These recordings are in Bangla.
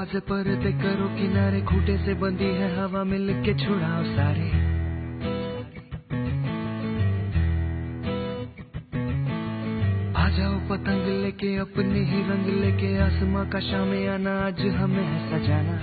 से पर्दे करो किनारे, खूंटे से बंधी है हवा मिल के छुड़ाओ सारे। आ जाओ पतंग लेके अपने ही रंग लेके, आसमां का शामियाना आज हमें है सजाना।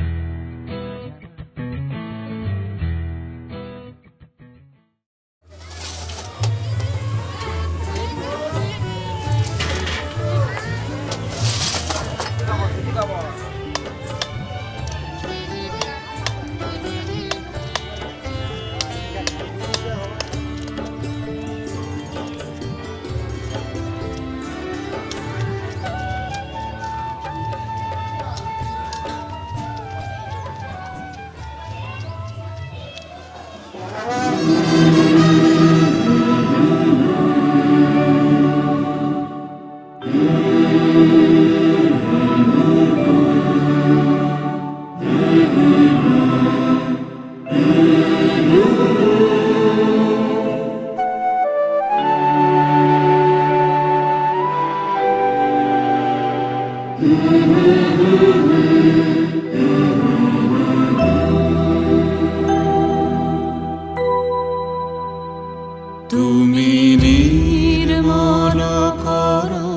তুমি নির্মল করো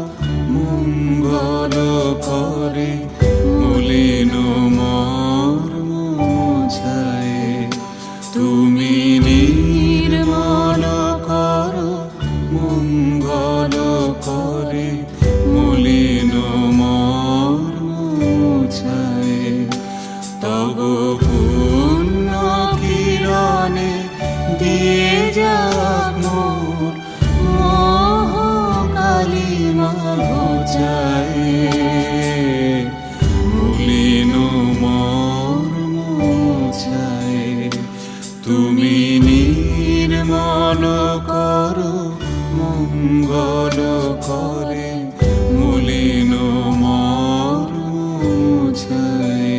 মঙ্গল করে, মলিন মর্ম মুছায়ে। তুমি নির্মল করো মঙ্গল করে, মলিন মর্ম মুছায়ে। তব পুণ্য কিরণে দিয়ে যাক মোর মোহ কালিমা ঘুচায়ে, মলিন মর্ম মুছায়ে। তুমি নির্মল করো মঙ্গল করে, মলিন মর্ম মুছায়ে।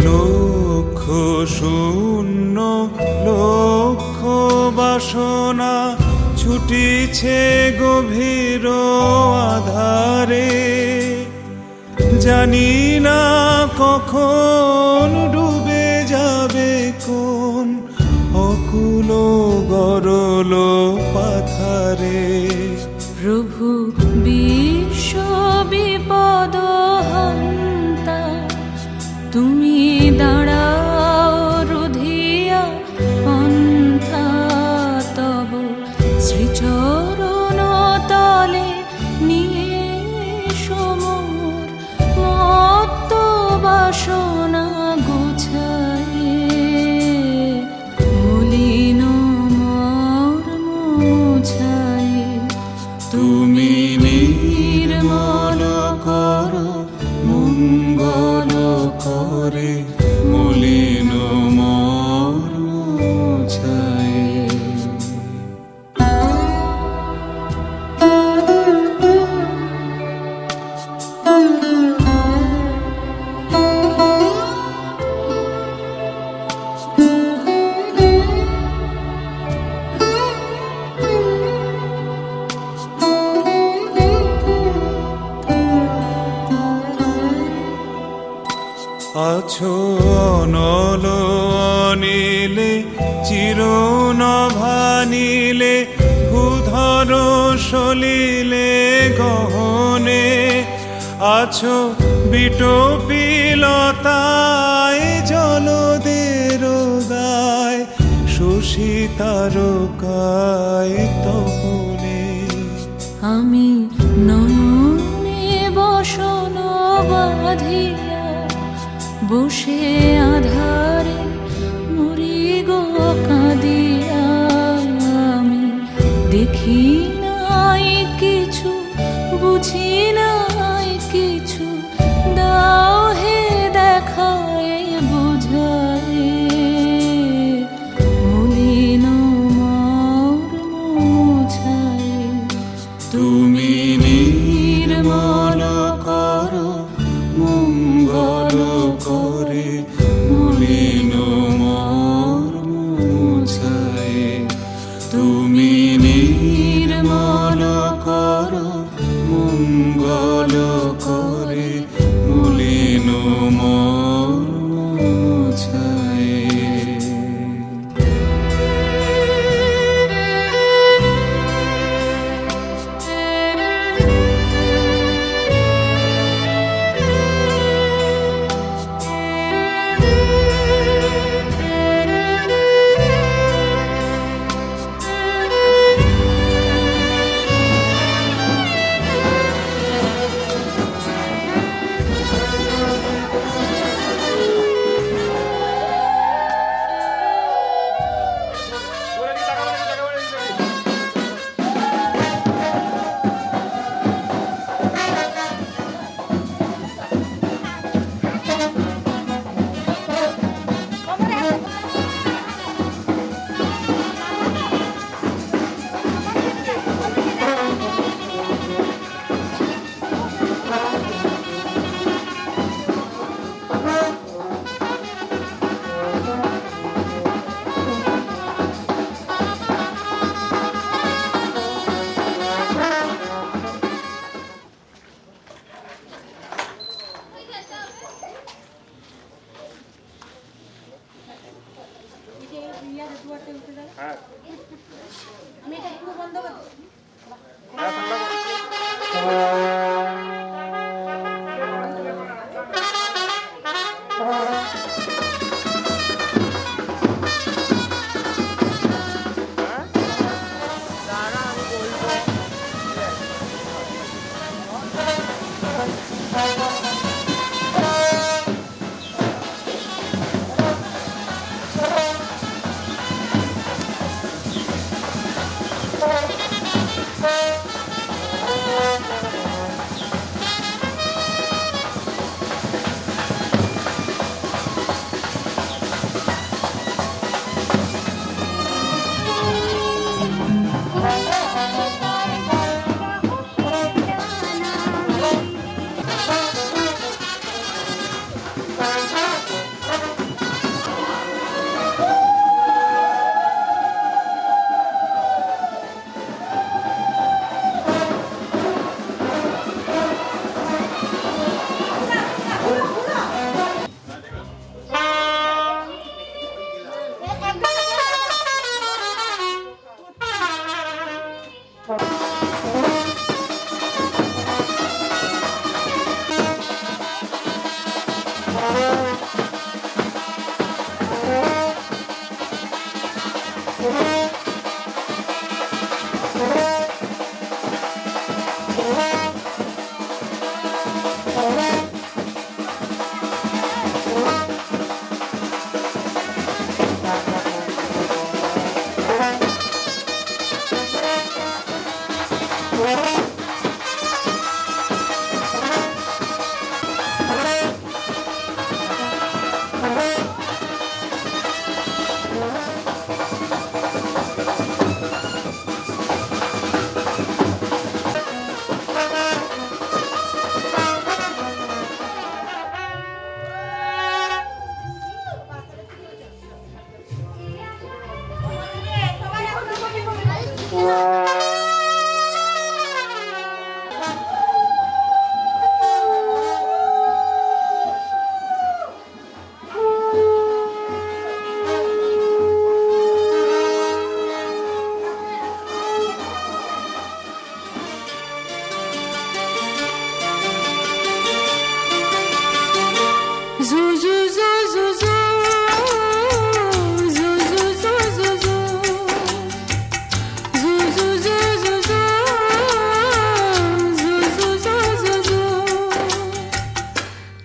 লক্ষ শূন্য লক্ষ বাসনা ছুটিছে গভীর আধারে, জানি না কখন ডুবে যাবে কোন অকুল গরল পাথারে। প্রভু বিশ্ব বিপদ হন্তা, তুমি দাঁড়াও রুধিয়া পন্থা। তব শ্রীচরণ তলে নিয়ে সমর মত্ত বাসনা গুছায়ে, মলিন মর্ম মুছায়ে। তুমি নির্মল করো মঙ্গল করে, মলিন মর্ম মুছায়ে। আছো অনল অনিলে চিরনভানিলে, ভূধর সলিলে গহনে। আছো বিটপিলতায় জলদের গায়, শশী তারকায় তপনে। আমি নয়নে বসন বাঁধিয়া বসে আধারে মরি গো কাঁদিয়া। আমি দেখি নাই কিছু, বুঝি নাই কিছু, দাও হে দেখায় বুঝায়, মলিন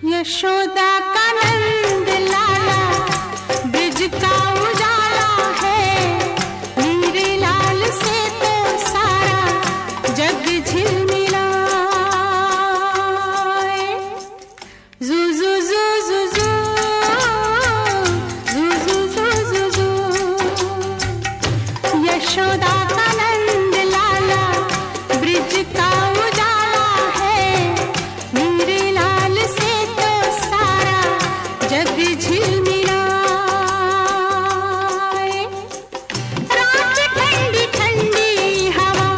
यशोदा का नंद लाला ब्रिज का उजाला है, मेरे लाल से तो सारा जग झिलमिलाए। जू जू जू जू जू जू जू जू जू जू यशोदा का नंद लाला ब्रिज का उजाला है, मेरे लाल से तो सारा जग झिलमिलाए। रात ठंडी ठंडी हवा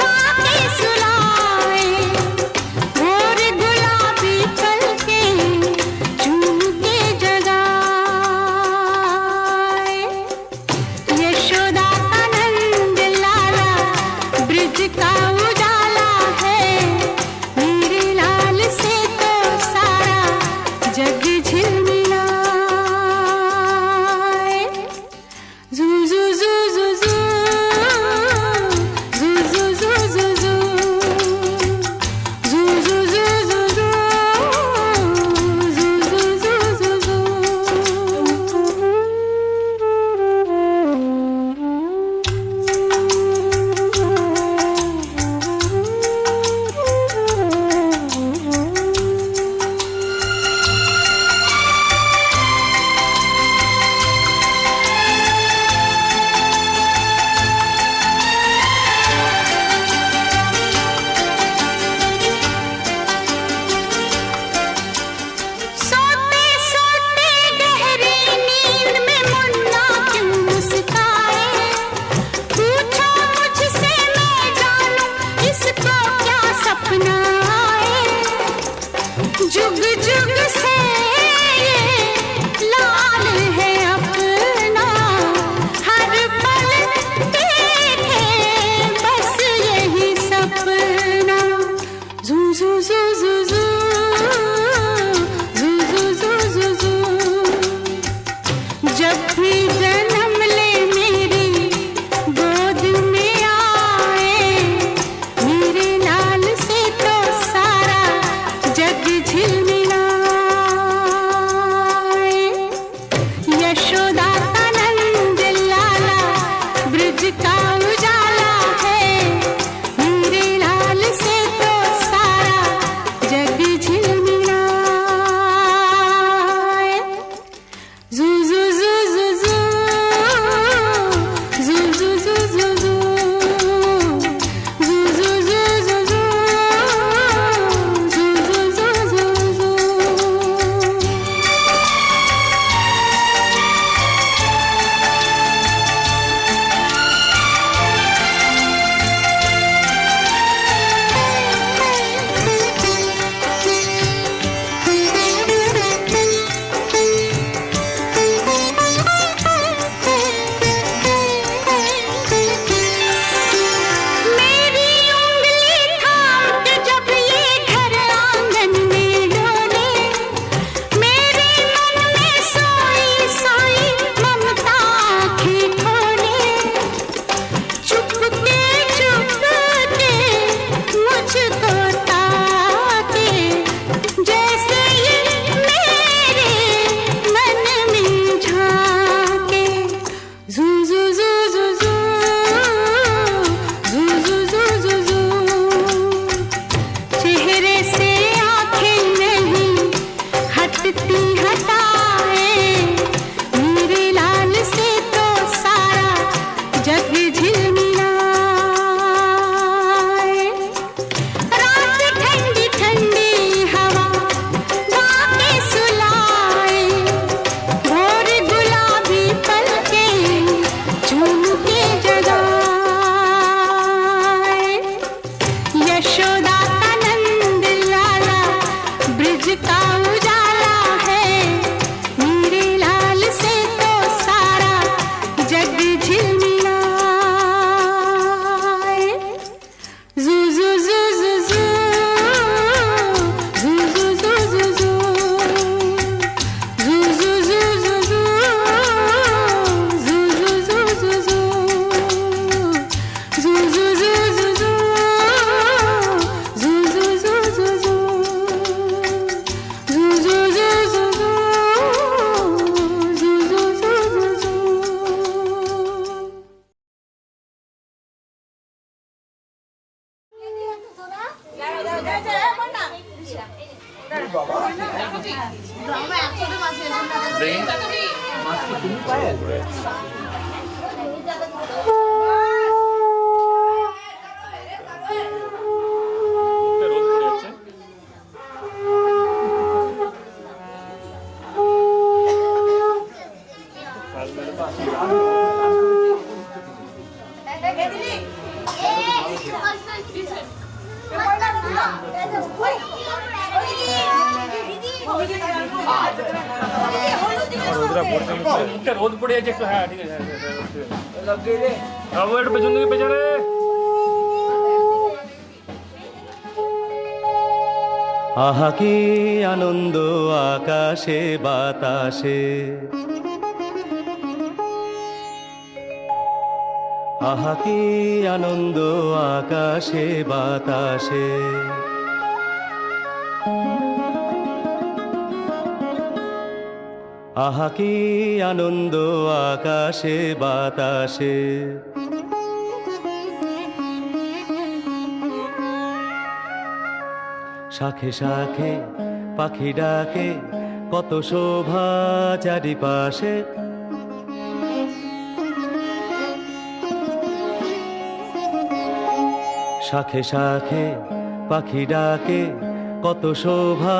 गाके सुलाए, भोर गुलाबी पल के चूम के जगाए। यशोदा का नंद लाला ब्रिज का उजाला है, मेरे लाल से तो सारा जग झिलमिलाए। রোদ পড়ে যাচ্ছে একটু। হ্যাঁ ঠিক আছে, বাবু একটু পেছন দিকে, পেছনে। আহা কি আনন্দ আকাশে বাতাসে, আহা কি আনন্দ আকাশে বাতাসে, আহা কি আনন্দ আকাশে বাতাসে। শাখে শাখে পাখি ডাকে, কত শোভা চারিপাশে, শাখে শাখে পাখি ডাকে, কত শোভা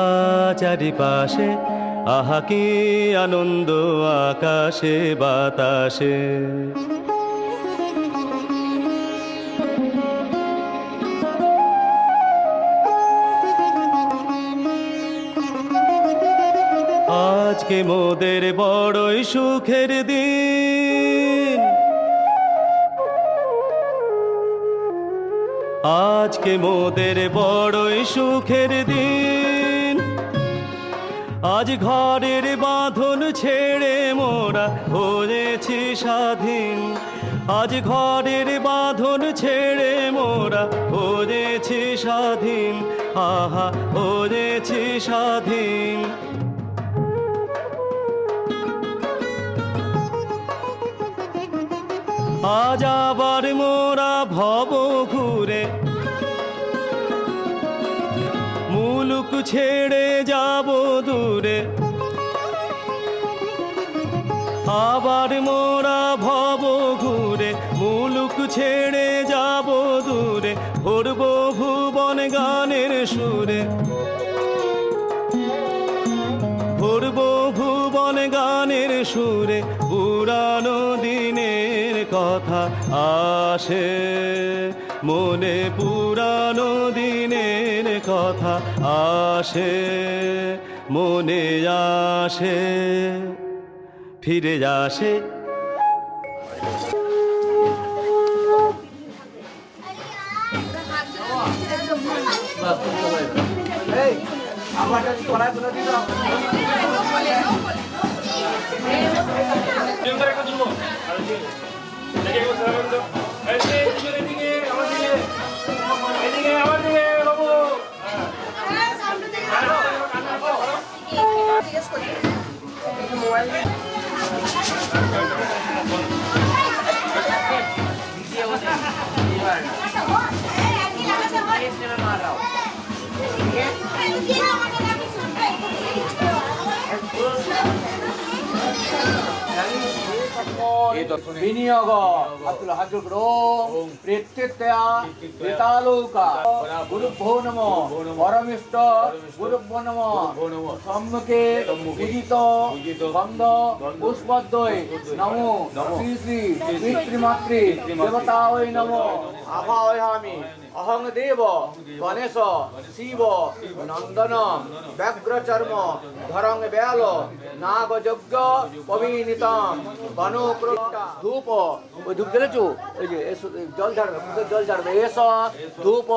চারিপাশে, আহা কি আনন্দ আকাশে বাতাসে। আজকে মোদের বড়ই সুখের দিন, আজকে মোদের বড়ই সুখের দিন। আজ ঘরের বাঁধন ছেড়ে মোরা হয়েছি স্বাধীন, আজ ঘরের বাঁধন ছেড়ে মোরা হয়েছি স্বাধীন, আহা হয়েছি স্বাধীন। আজ আবার মোরা ভব ঘুরে মুলুক ছেড়ে যাব দূরে, আবার মোরা ভব ঘুরে মুলুক ছেড়ে যাব দূরে, ভরব ভুবন গানের সুরে, ভরব ভুবন গানের সুরে। পুরানো দিনের কথা আসে মনে, পুরানো দিনের কথা আসে মনে, আসে ফিরে আসে। বিনিয়োগ আব্দুল হাজুর রোম প্রত্যেত্যা বেতালোকা গুরুভ্যো নমো পরমিষ্ট গুরুভ্যো নমো সম্মুখে পূজিত গন্ধ পুষ্পদ্বয় নমো শ্রী শ্রী পিতৃমাতৃ দেবতায় নমো আভায়ামি অহং দেব গণেশ শিব নন্দন ব্যাঘ্রচর্ম ধরং ব্যাল নাগযজ্ঞ পবিনিতম বনক্রোটা ধূপ ওই ধূপ জ্বলেছো, ওই যে জল ঝাড়বে, জল ঝাড়বে। এস ধূপ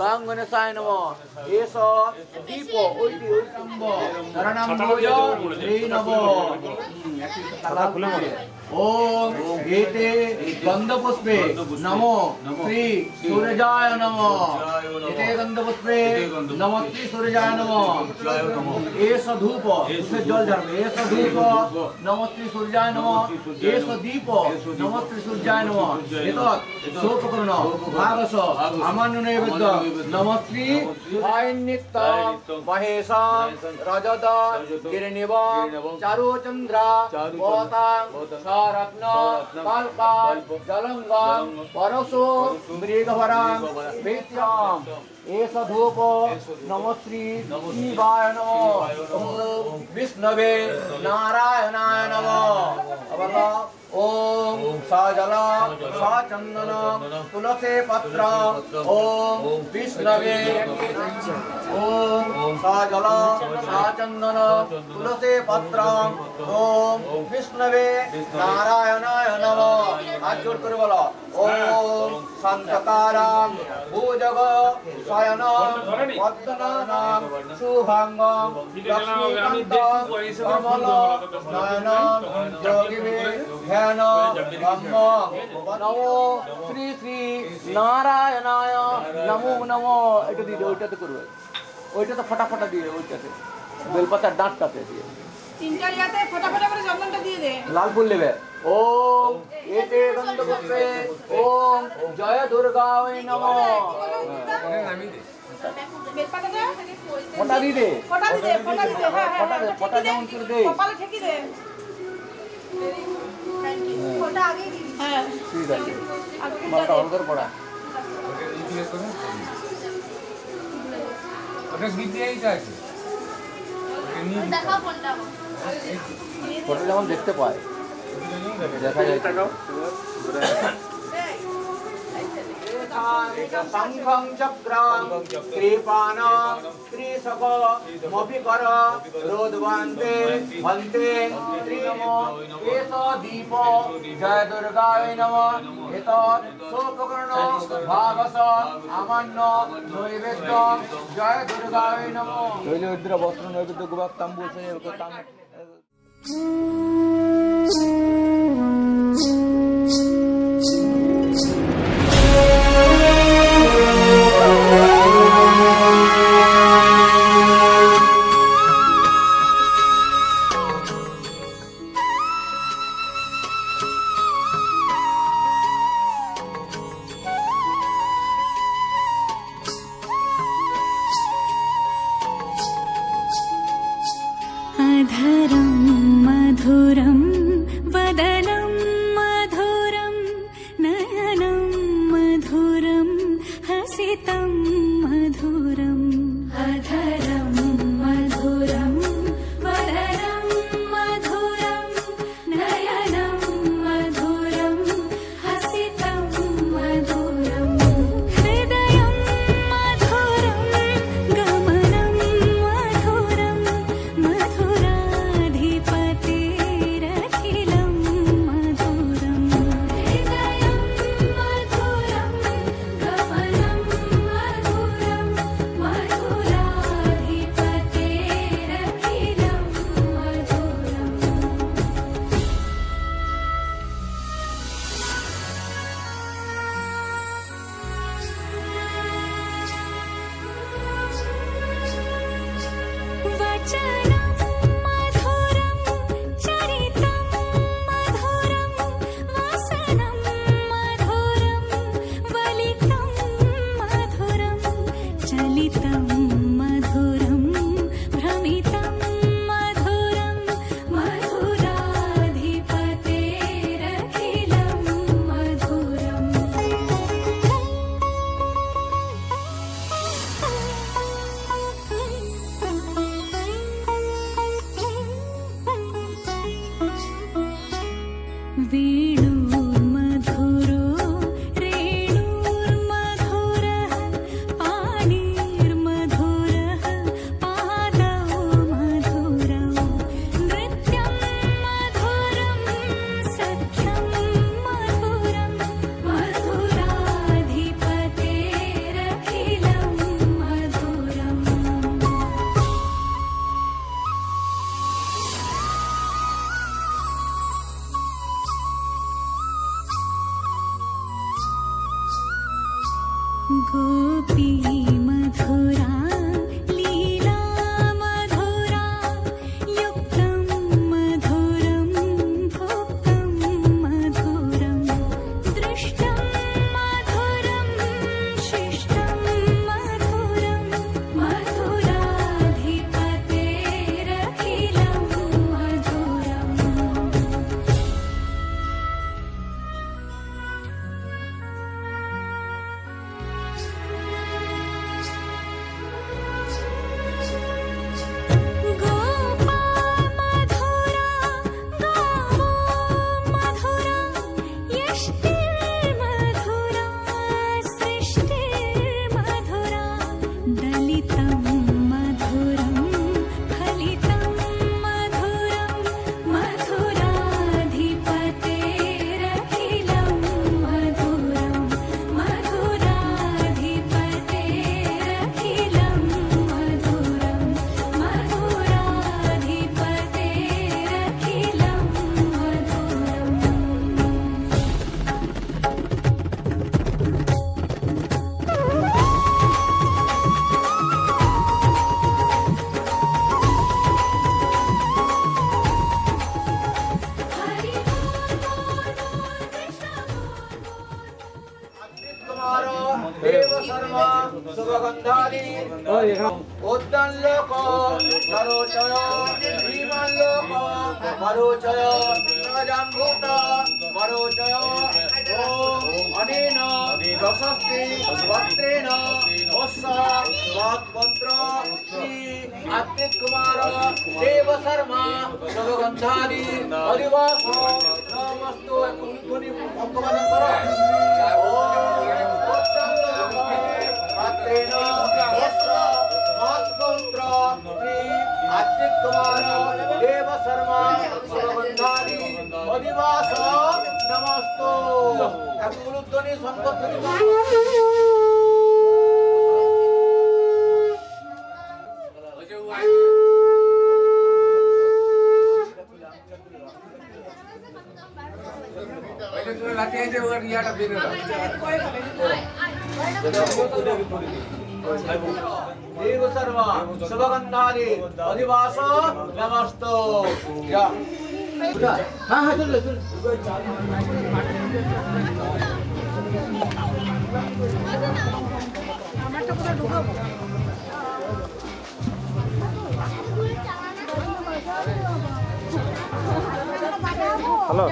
গাং গণেশায় নম, এস দীপ ওইটি ওই শরণাম ভুজ শ্রী নব। ओम एते गंधपुष्पे नमो श्री सूर्याय नमः एते गंधपुष्पे नमो श्री सूर्याय नमः एष धूप उसे जल झरने एष धूप नमो श्री सूर्याय नमः एष दीप नमो श्री सूर्याय नमः एतत् सोपकर्ण भागस अमान्य नैवेद्य नमो श्री आयनित्त महेशा रजत गिरिनिव चारुचंद्र पोतां रत्न कल्पा जलंगम परशो मृगवरां विद्याम एष धूप नमो श्री शिवाय नमः ओम विष्णवे नारायणाय नमः ओम सजल सचंदन तुलसी पत्र ओम विष्णवे ओम सजल सचंदन तुलसी पत्र ओम विष्णवे नारायणाय नमः हाथ जोड़ कर बोलो ओम शांतकाराम भुजग शयन पद्मनाभं शुभांगं लक्ष्मीकान्तं कमल नयनं योगिवे ध्यान नमो श्री श्री नारायणाय नमो नमो এটা দিয়ে ওইটাতে করবে ওইটাতে ফটাফটা দিয়ে ওইটাতে বেলপাতার ডাঁটটাতে দিয়ে তিনটা ইয়াতে ফটাফটা করে চন্দনটা দিয়ে দে লাল ফুল নেবে ওম এতে গন্ধপুষ্পে ওম জয় দুর্গায় নমঃ বেলপাতাটা ফটা দিয়ে দে ফটা দিতে হ্যাঁ ফটা যেমন করে দে কপালে ঠেকি দে ফটা আগে দি হ্যাঁ ঠিক আছে মালটা অন করে পড়া ওটা গিয়ে আছে দেখা ফোনটা ফটো যেমন দেখতে পায় দেখা যায় শঙ্খং চক্রং কৃপাণং ত্রিশক মপিকর রোদবন্তে বন্তে ত্রিনমো এষ দীপ জয় দুর্গায় নমঃ এতৎ সোপকর্ণ ভাগস আমান্য নৈবেদ্য জয় দুর্গায় নমঃ তৈলদ্র বস্ত্র নৈবেদ্য গোবাক তাম্বুসে তাম अधरं मधुरं वदनं मधुरं नयनं मधुरं हसितं मधुरम् अधरं मधुरं वदनं मधुरं नयनं मधुरं हसितं मधुरं हृदयं मधुरं गमनं मधुरं मधुराधिपतेरधिपतिं শুভগন্ধাদি উদ্যানলোক সরোচয় শ্রীমাল্লোক মরোচয় জাম্ভূত মরোচয় ওম অনেন যশস্তি বত্রেণ বৎস মৎপত্র শ্রী আত্মিক কুমার দেব শর্মা শুভগন্ধাদি অধিবাস নমস্তু ধ্বনি অপমান কর আত্মিক কুমার দেব শর্মা সুরবন্ধানি অধিবাস নমস্ত ধ্বনি সম্পত্তি देव सर्व शुभगंधादि अधिवास नमस्तो हाँ हाँ चल चल হ্যালো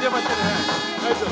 খুঁজে পাচ্ছে না, হ্যাঁ এই তো।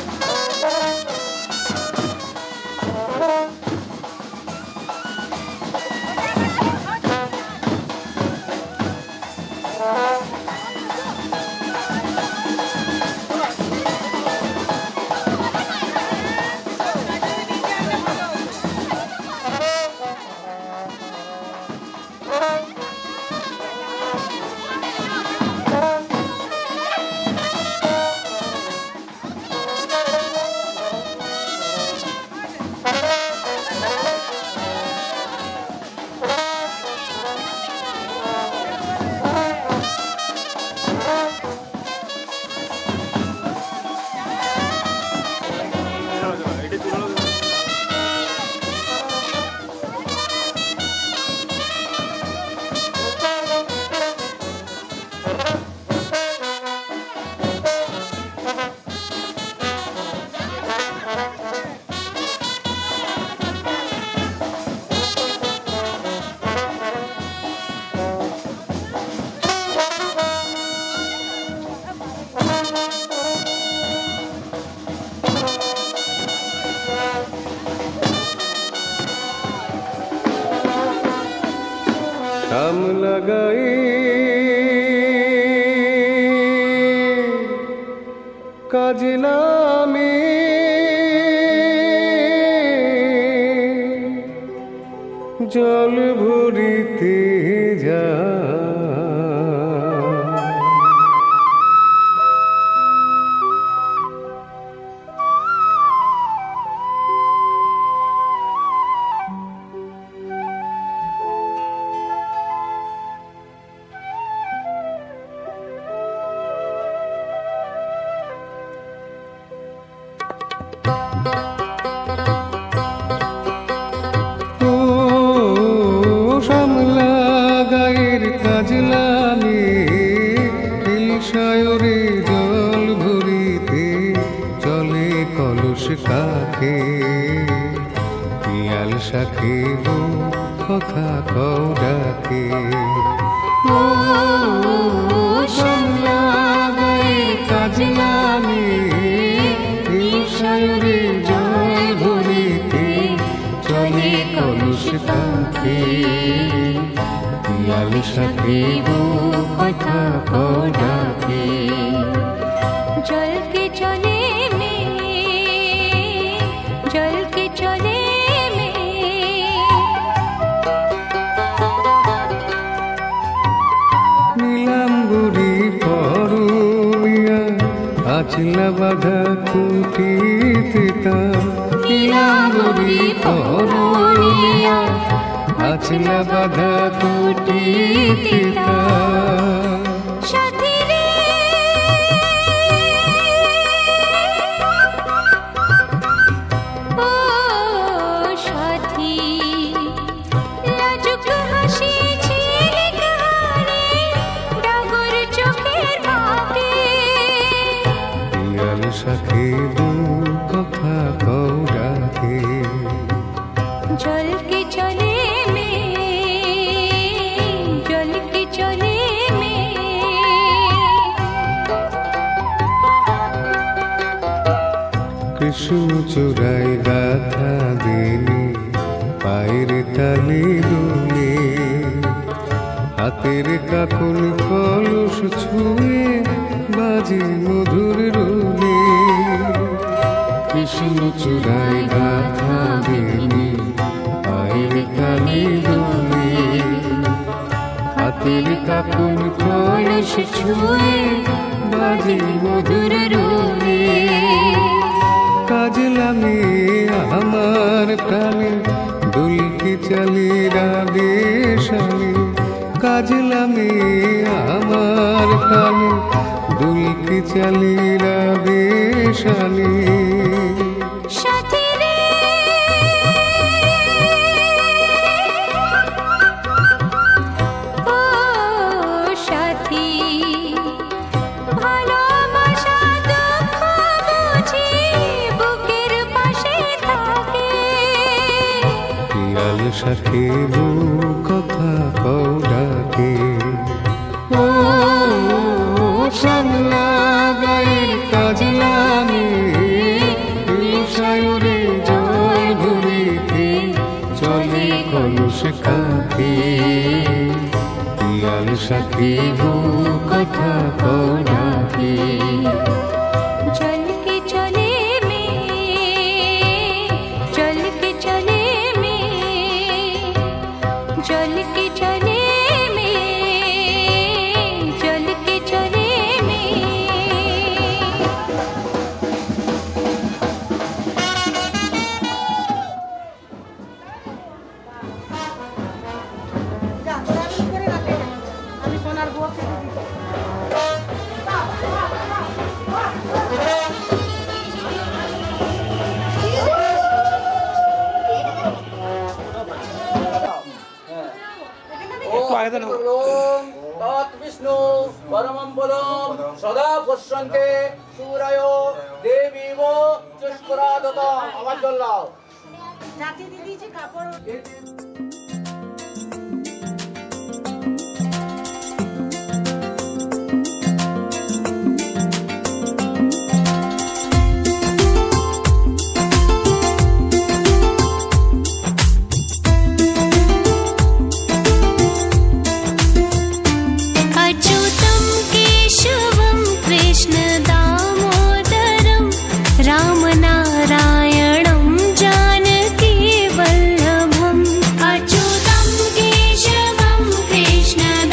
আম লাগাই কাজে নামে জল ভরিতে যা কাজলামে ইলশায়রে জল ভরিতে চলে কলস কাকে পিয়াল শাখে কথা কও ডাকে ও কাজলামে ইলশায়রে জল ভরিতে চলে কলস কাকে পিয়াল সাথে কথা ডাকে জল কে চলে মে জল কে চলে মে নীলাম বুড়ি পরমিয়া আচলা বাধা কুটিতে তা নীলাম বুড়ি পরমিয়া আচলা বাধা কুটিতে তা সাথী রে ও সাথী লাজুক হাসি ঝিলিক হারে ডাগর চোখের ভাগে পিয়াল সাথে কথা কও ডাকে জল কে চলে মে জল কে চলে মে কৃষ্ণ চূড়ায় গাথা দিনে পায়ের তালে দুলে হাতের কাকন কলস ছুঁয়ে বাজে মধুর রুলে কৃষ্ণ চূড়ায় গাথা দিনে পায়ের তালে দুলে হাতের কাকন কলস ছুঁয়ে বাজে মধুর রুলে কাজলামে আমার প্রাণে দুলকি চালি রাবে শালে কাজলামে আমার প্রাণে দুলকি চালি রাবে শালে সাথী রে ও সাথী ভালোবাসা দুঃখ বুঝি বুকের পাশে থাকে পিয়াল সাথে কথা কও ডাকে ও শ্যামলা গায়ের কাজলা ডাকে পিয়াল সাথী গো কথা কও ডাকে चल के चले में चल के चले में चल के चले में चल के चले में যা, তোরা আমি করে রাখে না। আমি সোনার বুয়া খেতে দিই। ओम तत्विष्णु परमं पदं सदा पश्यन्ते सूरयो देवीवो चुष्करादतम् आवाज बोलाओ চাচি দিদি যে কাপড় अच्युतं केशवं कृष्णदामोदरं रामनारायणं जानकीवल्लभम् अच्युतं केशवं कृष्णदामोदरं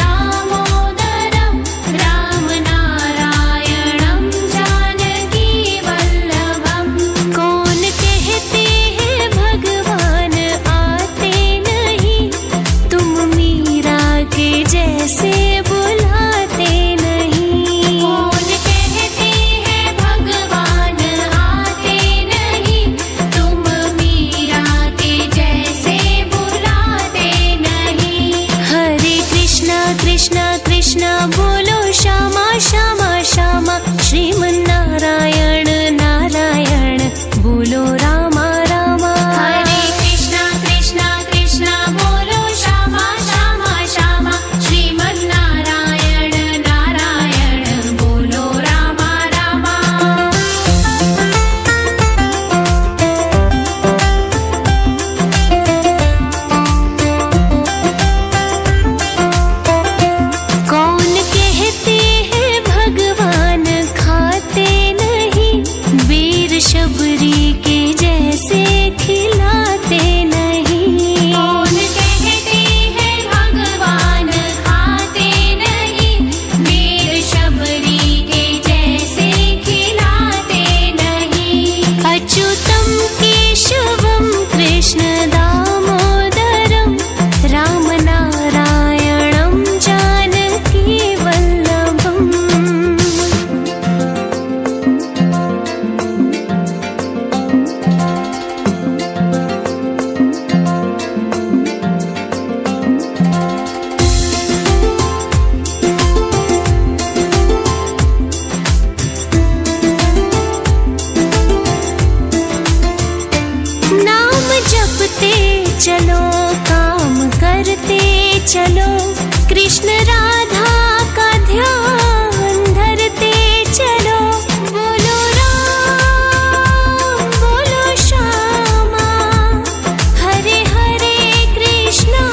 रामनारायणं जानकीवल्लभम् कौन कहते हैं भगवान आते नहीं तुम मीरा के जैसे बुलाते नहीं कौन कहते हैं भगवान आते नहीं तुम मीरा के जैसे बुलाते नहीं हरे कृष्णा कृष्णा कृष्णा बोलो श्यामा श्यामा श्यामा श्रीमन्नारायण नारायण बोलो रामा रामा हरे कृष्णा कृष्णा कृष्णा बोलो श्यामा श्यामा श्यामा श्रीमन्नारायण नारायण बोलो रामा रामा कौन कहते हैं भगवान खाते नहीं वीर शबरी के जैसे खिलाते नहीं कौन कहते हैं भगवान खाते नहीं वीर शबरी के जैसे खिलाते नहीं अच्युतं केशवं कृष्णदामोदरं रामनारायणं जानकीवल्लभम् नाम जपते चलो काम करते चलो कृष्ण राधा का ध्यान धरते चलो बोलो राम बोलो श्यामा हरे हरे कृष्णा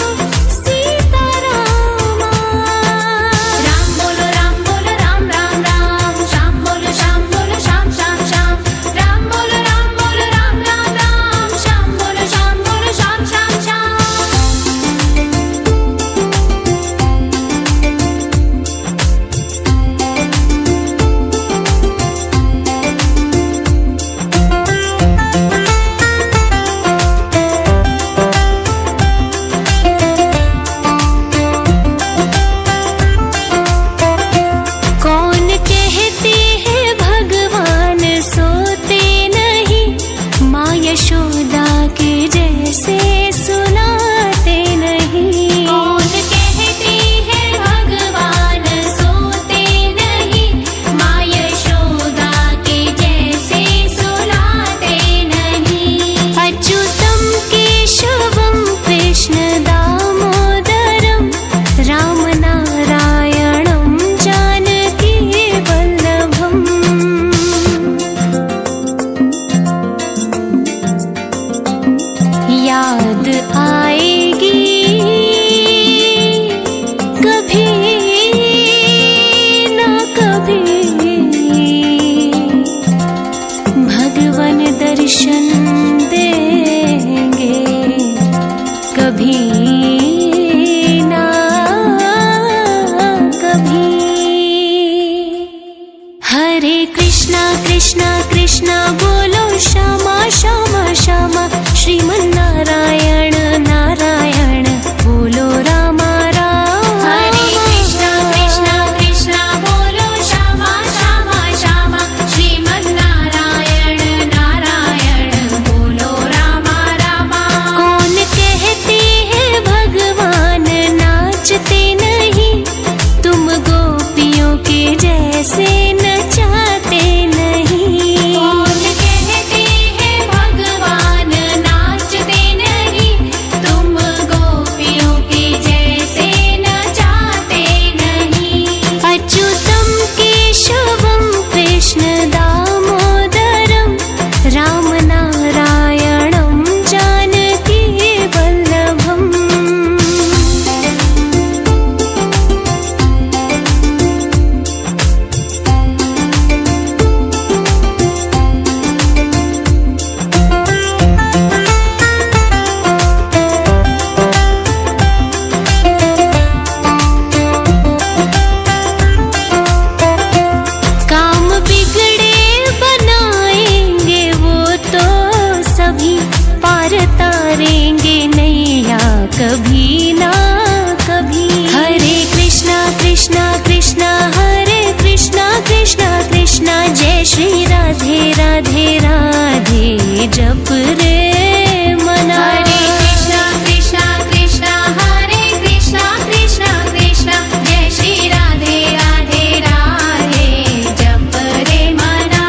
सीता रामा राम बोलो राम राम राम श्याम बोलो श्याम श्याम श्याम राम बोलो राम राम राम श्याम बोलो श्याम श्याम श्याम दर्शन देंगे कभी ना कभी। हरे कृष्णा कृष्णा कृष्णा बोलो श्यामा श्यामा श्यामा, श्रीमन्नारायण नारायण बोलो रामा रामा। हरे कृष्णा कृष्णा कृष्णा बोलो श्यामा श्यामा श्यामा, श्रीमन्नारायण नारायण बोलो रामा रामा। कौन कहते हैं भगवान नाचते नहीं, तुम गोपियों के जैसे नचाते नहीं। कौन कहते हैं भगवान नाचते नहीं, तुम गोपियों के जैसे नचाते नहीं। अच्युतम केशवम कृष्ण दामोदरम, राम नारायणम जानकी वल्लभम। काम बिगड़े बनाएंगे वो तो सभी, पार तारेंगे नैया कभी ना कभी। हरे कृष्णा कृष्णा कृष्णा हरे कृष्णा कृष्णा कृष्णा, जय श्री राधे राधे राधे जप रे मना। हरे कृष्णा कृष्णा कृष्णा हरे कृष्णा कृष्णा कृष्णा, जय श्री राधे राधे राधे जप रे मना।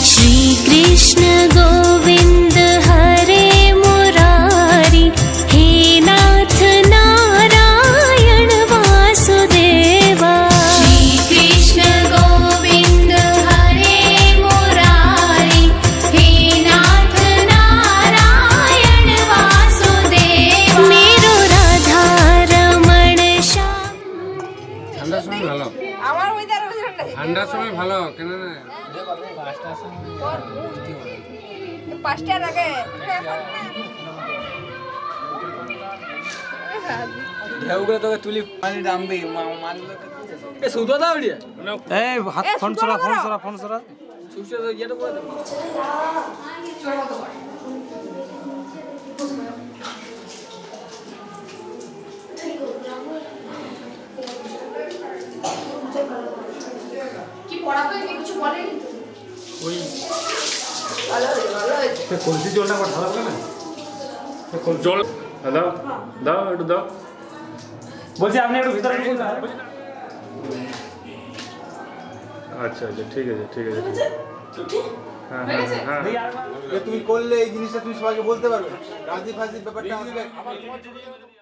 श्री कृष्ण गोविंद हरे मुरारी, हे नाथ नारायण वासुदेवा। श्री कृष्ण गोविंद हरे मुरारी, हे नाथ नारायण वासुदेवा। मेरो राधा रमण श्याम। ঠান্ডার সময় ভালো, আমার ওইদার ওজন নাই, ঠান্ডার সময় ভালো কেন না? 5টার আগে ঢেউগুলো তোকে তুলি পানি নামবে মানলো এ সুতো দাও রে এই হাত ফোন সরা ফোন সরা ফোন সরা। সুতো তো ইয়েটা করে দাও। জল দাও দাও একটু দাও। বলছি আপনি একটু ভিতরে ঢুকুন না। আচ্ছা আচ্ছা ঠিক আছে ঠিক আছে ঠিক আছে। হ্যাঁ হ্যাঁ হ্যাঁ। তুমি করলে এই জিনিসটা তুমি সবাইকে বলতে পারবে, রাজি ফাজি ব্যাপারটা